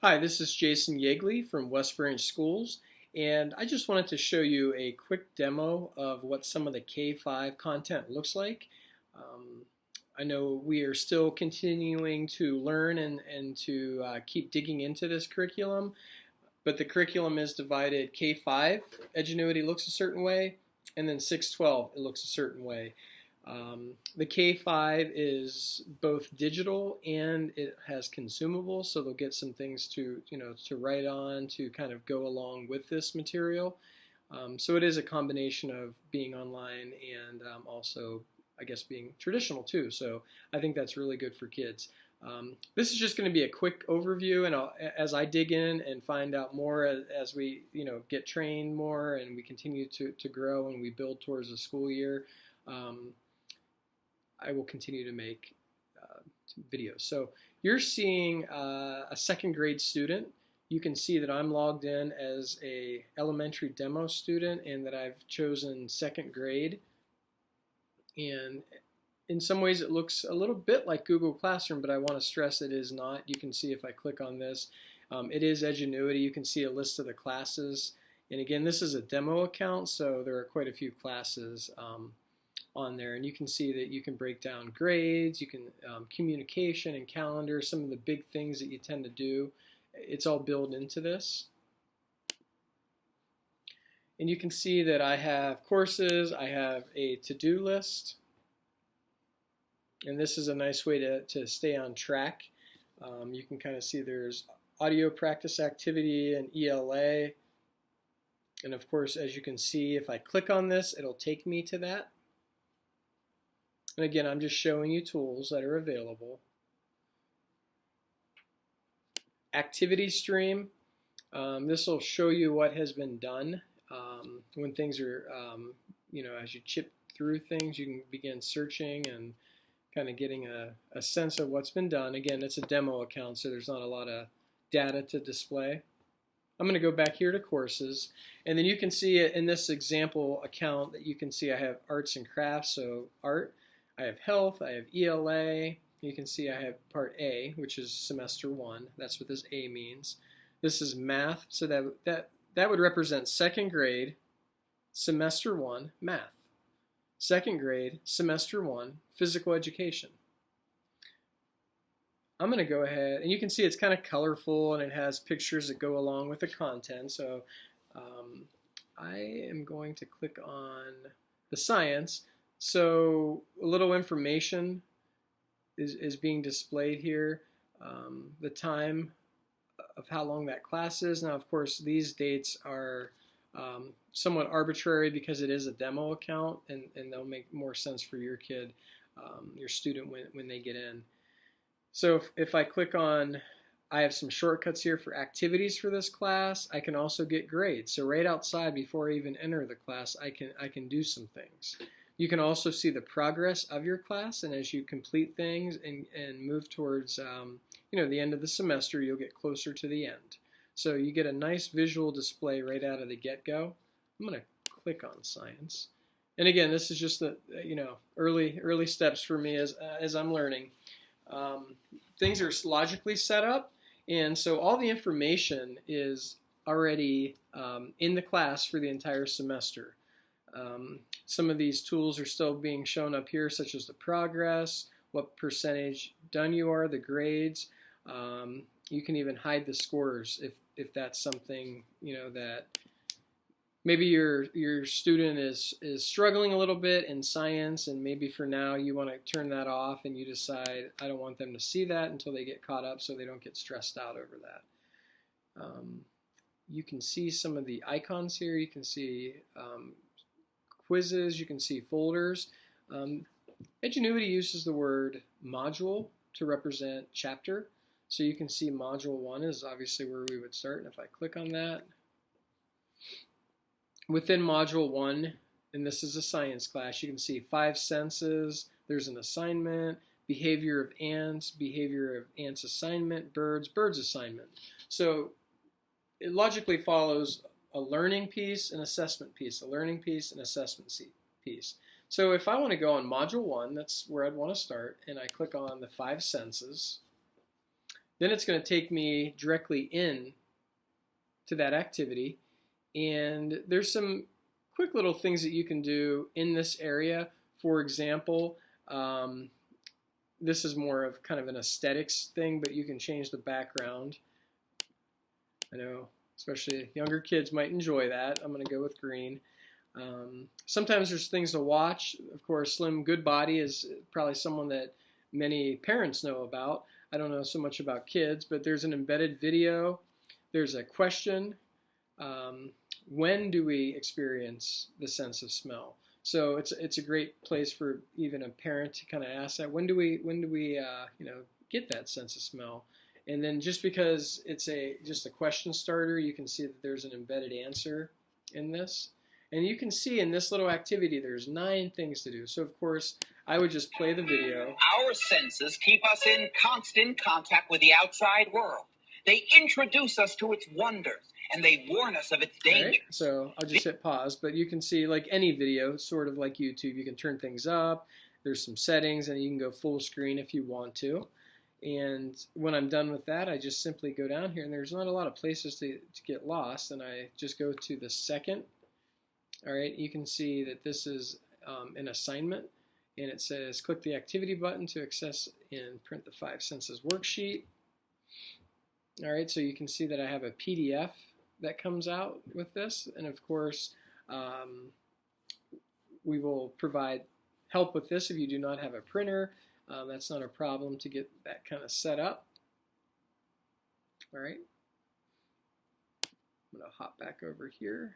Hi, this is Jason Yeagley from West Branch Schools, and I just wanted to show you a quick demo of what some of the K-5 content looks like. Um, I know we are still continuing to learn and to keep digging into this curriculum, but the curriculum is divided K-5, Edgenuity looks a certain way, and then 6-12, it looks a certain way. The K5 is both digital and it has consumables, so they'll get some things to write on to kind of go along with this material. So it is a combination of being online and also, I guess, being traditional too. So I think that's really good for kids. This is just going to be a quick overview, and as I dig in and find out more as we get trained more and we continue to grow and we build towards the school year. I will continue to make videos. So you're seeing a second grade student. You can see that I'm logged in as a elementary demo student and that I've chosen second grade. And in some ways it looks a little bit like Google Classroom, but I want to stress it is not. You can see if I click on this, it is Edgenuity. You can see a list of the classes. And again, this is a demo account, so there are quite a few classes on there, and you can see that you can break down grades, you can communication and calendar, some of the big things that you tend to do. It's all built into this. And you can see that I have courses, I have a to-do list, and this is a nice way to stay on track. You can kind of see there's audio practice activity and ELA, and of course, as you can see, if I click on this, it'll take me to that. And again, I'm just showing you tools that are available. Activity stream, this will show you what has been done. When things are, as you chip through things, you can begin searching and kind of getting a sense of what's been done. Again, it's a demo account, so there's not a lot of data to display. I'm going to go back here to courses, and then you can see in this example account that you can see I have arts and crafts, so art. I have health, I have ELA, you can see I have part A, which is semester 1. That's what this A means. This is math, so that would represent second grade, semester 1, math. Second grade, semester 1, physical education. I'm going to go ahead, and you can see it's kind of colorful and it has pictures that go along with the content. So I am going to click on the science. So a little information is being displayed here. The time of how long that class is. Now, of course, these dates are somewhat arbitrary because it is a demo account, and they'll make more sense for your kid, your student, when they get in. So if I click on, I have some shortcuts here for activities for this class. I can also get grades. So right outside, before I even enter the class, I can do some things. You can also see the progress of your class, and as you complete things and move towards the end of the semester, you'll get closer to the end. So you get a nice visual display right out of the get-go. I'm going to click on science. And again, this is just the early steps for me as I'm learning. Things are logically set up, and so all the information is already in the class for the entire semester. Some of these tools are still being shown up here, such as the progress, what percentage done you are, the grades. You can even hide the scores if that's something that maybe your student is struggling a little bit in science, and maybe for now you want to turn that off and you decide I don't want them to see that until they get caught up so they don't get stressed out over that. You can see some of the icons here. You can see quizzes, you can see folders. Edgenuity uses the word module to represent chapter. So you can see module 1 is obviously where we would start, and if I click on that, within module 1, and this is a science class, you can see 5 senses, there's an assignment, behavior of ants assignment, birds assignment. So it logically follows a learning piece, an assessment piece, a learning piece, an assessment piece. So if I want to go on module 1, that's where I'd want to start, and I click on the 5 senses, Then it's going to take me directly in to that activity. And there's some quick little things that you can do in this area. For example, this is more of kind of an aesthetics thing, but you can change the background. I know especially younger kids might enjoy that. I'm going to go with green. Sometimes there's things to watch. Of course, Slim Goodbody is probably someone that many parents know about. I don't know so much about kids, but there's an embedded video. There's a question. When do we experience the sense of smell? So it's a great place for even a parent to kind of ask that. When do we get that sense of smell? And then just because it's just a question starter, you can see that there's an embedded answer in this. And you can see in this little activity, there's 9 things to do. So of course, I would just play the video. Our senses keep us in constant contact with the outside world. They introduce us to its wonders, and they warn us of its dangers. Right, so I'll just hit pause, but you can see, like any video, sort of like YouTube, you can turn things up. There's some settings, and you can go full screen if you want to. And when I'm done with that, I just simply go down here, and there's not a lot of places to get lost, and I just go to the second. All right, you can see that this is an assignment, and it says click the activity button to access and print the 5 senses worksheet. All right, so you can see that I have a PDF that comes out with this, and of course we will provide help with this if you do not have a printer. That's not a problem to get that kind of set up. All right, I'm going to hop back over here.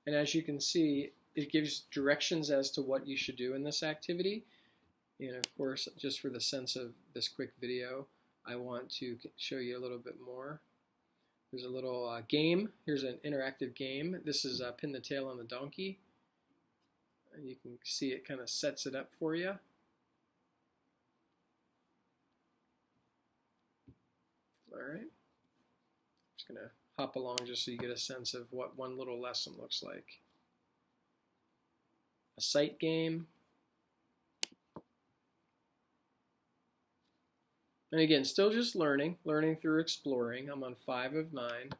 And as you can see, it gives directions as to what you should do in this activity. And of course, just for the sense of this quick video, I want to show you a little bit more. There's a little game. Here's an interactive game. This is Pin the Tail on the Donkey. And you can see it kind of sets it up for you. All right. Just going to hop along just so you get a sense of what one little lesson looks like. A sight game. And again, still just learning through exploring. I'm on 5 of 9.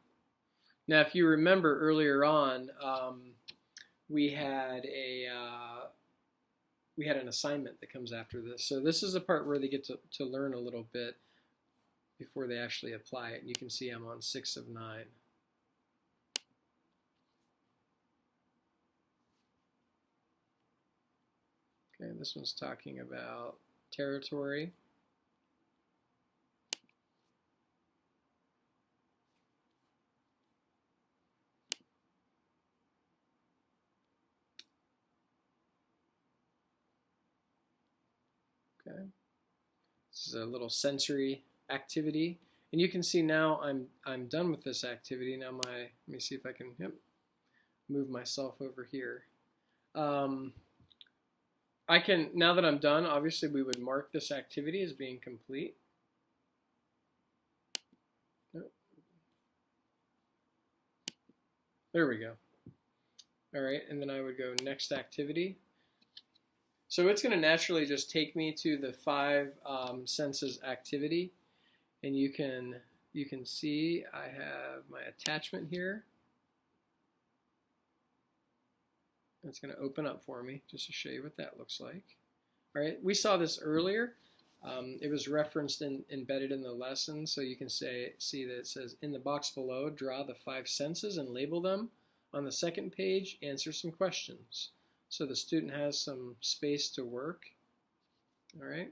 Now, if you remember earlier on, we had an assignment that comes after this. So this is the part where they get to learn a little bit before they actually apply it. And you can see I'm on 6 of 9. Okay, this one's talking about territory. Okay, this is a little sensory activity, and you can see now I'm done with this activity. Now let me see if I can move myself over here. I can, now that I'm done, obviously we would mark this activity as being complete. There we go. All right, and then I would go next activity. So it's going to naturally just take me to the 5 senses activity, and you can see I have my attachment here. It's going to open up for me just to show you what that looks like. All right, we saw this earlier. It was referenced embedded in the lesson, so you can see that it says in the box below, draw the 5 senses and label them. On the second page, answer some questions. So the student has some space to work. All right.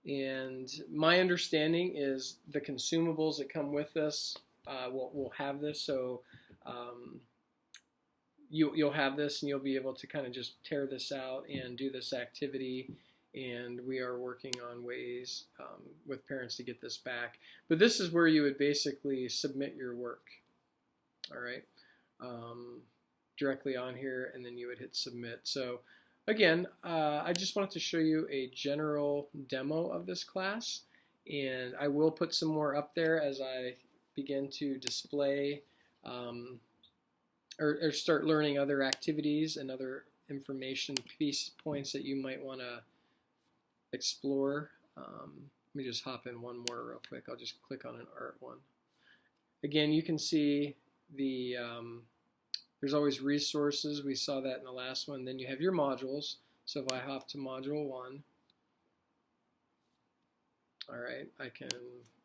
And my understanding is the consumables that come with this will have this. So you'll have this, and you'll be able to kind of just tear this out and do this activity. And we are working on ways with parents to get this back. But this is where you would basically submit your work. All right. Directly on here, and then you would hit submit. So again, I just wanted to show you a general demo of this class, and I will put some more up there as I begin to display or start learning other activities and other information points that you might want to explore. Let me just hop in one more real quick. I'll just click on an art one. Again, you can see the there's always resources. We saw that in the last one. Then you have your modules. So if I hop to module 1, all right, I'm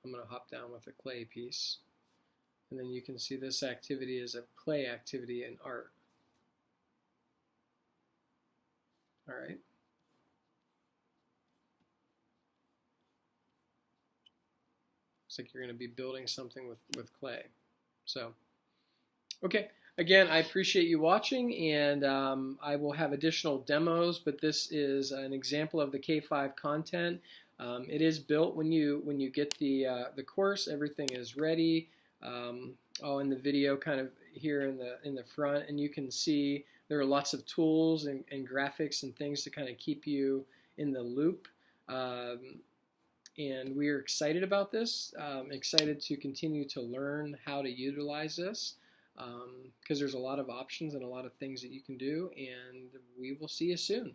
going to hop down with a clay piece. And then you can see this activity is a play activity in art. All right. Looks like you're going to be building something with clay. So, okay. Again, I appreciate you watching, and I will have additional demos, but this is an example of the K-5 content. It is built when you get the course. Everything is ready. All in the video, kind of here in the front, and you can see there are lots of tools and graphics and things to kind of keep you in the loop. And we're excited about this. Excited to continue to learn how to utilize this. Because there's a lot of options and a lot of things that you can do, and we will see you soon.